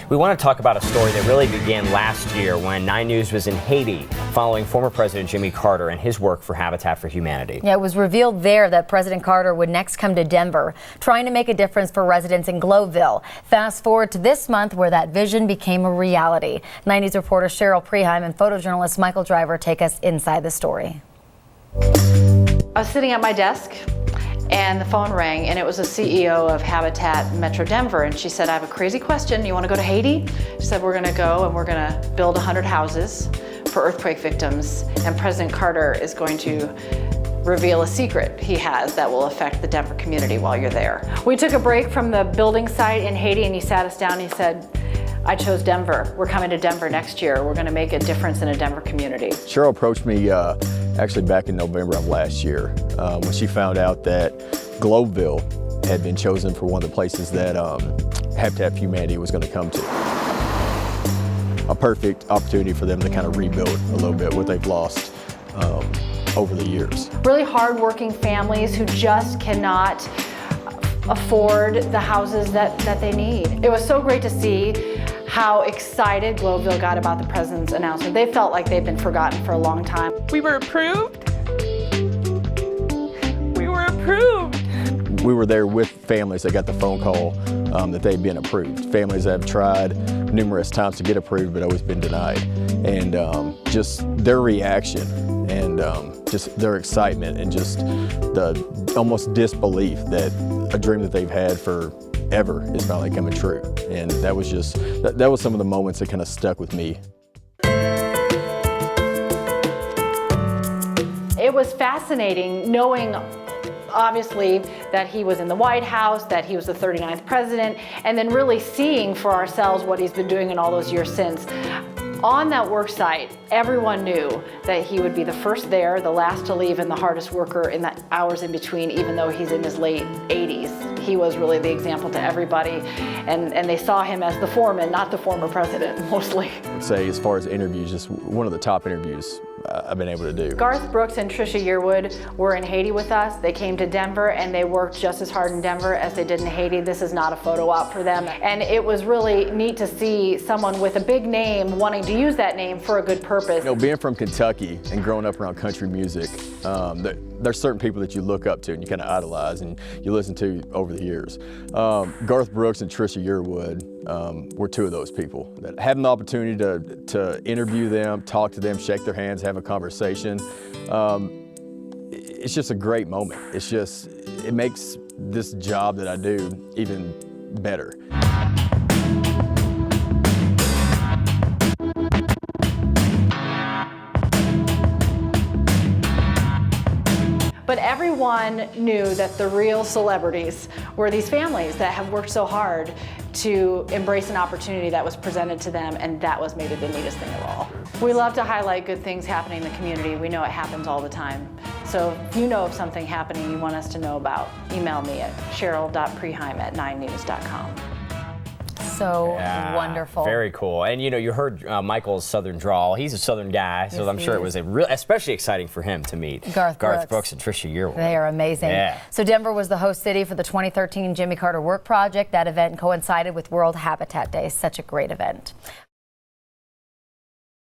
We want to talk about a story that really began last year when 9 News was in Haiti following former President Jimmy Carter and his work for Habitat for Humanity. Yeah, it was revealed there that President Carter would next come to Denver, trying to make a difference for residents in Globeville. Fast forward to this month where that vision became a reality. 9 News reporter Cheryl Preheim and photojournalist Michael Driver take us inside the story. I was sitting at my desk and the phone rang, and it was the CEO of Habitat Metro Denver, and she said, I have a crazy question. You want to go to Haiti? She said, we're going to go and we're going to build 100 houses for earthquake victims, and President Carter is going to reveal a secret he has that will affect the Denver community while you're there. We took a break from the building site in Haiti, and he sat us down and he said, I chose Denver. We're coming to Denver next year. We're going to make a difference in a Denver community. Cheryl approached me actually back in November of last year when she found out that Globeville had been chosen for one of the places that Habitat for Humanity was going to come to. A perfect opportunity for them to kind of rebuild a little bit what they've lost over the years. Really hardworking families who just cannot afford the houses that they need. It was so great to see how excited Globeville got about the president's announcement. They felt like they've been forgotten for a long time. We were approved. We were approved. We were there with families that got the phone call that they'd been approved. Families that have tried numerous times to get approved but always been denied. And just their reaction and just their excitement and just the almost disbelief that a dream that they've had forever is finally coming true. And that was just, that was some of the moments that kind of stuck with me. It was fascinating knowing obviously that he was in the White House, that he was the 39th president, and then really seeing for ourselves what he's been doing in all those years since. On that work site, everyone knew that he would be the first there, the last to leave, and the hardest worker in the hours in between, even though he's in his late 80s. He was really the example to everybody, and they saw him as the foreman, not the former president, mostly. I'd say as far as interviews, just one of the top interviews I've been able to do. Garth Brooks and Trisha Yearwood were in Haiti with us. They came to Denver and they worked just as hard in Denver as they did in Haiti. This is not a photo op for them. And it was really neat to see someone with a big name wanting to use that name for a good purpose. You know, being from Kentucky and growing up around country music, there's certain people that you look up to and you kind of idolize and you listen to over the years. Garth Brooks and Trisha Yearwood were two of those people. That having the opportunity to interview them, talk to them, shake their hands, have a conversation, it's just a great moment. It's just, it makes this job that I do even better. But everyone knew that the real celebrities were these families that have worked so hard to embrace an opportunity that was presented to them, and that was maybe the neatest thing of all. We love to highlight good things happening in the community. We know it happens all the time. So if you know of something happening you want us to know about, email me at cheryl.preheim@9news.com. So wonderful. Very cool. And you know, you heard Michael's Southern drawl. He's a Southern guy, so I'm sure it was especially exciting for him to meet Garth Brooks and Trisha Yearwood. They are amazing. Yeah. So Denver was the host city for the 2013 Jimmy Carter Work Project. That event coincided with World Habitat Day. Such a great event.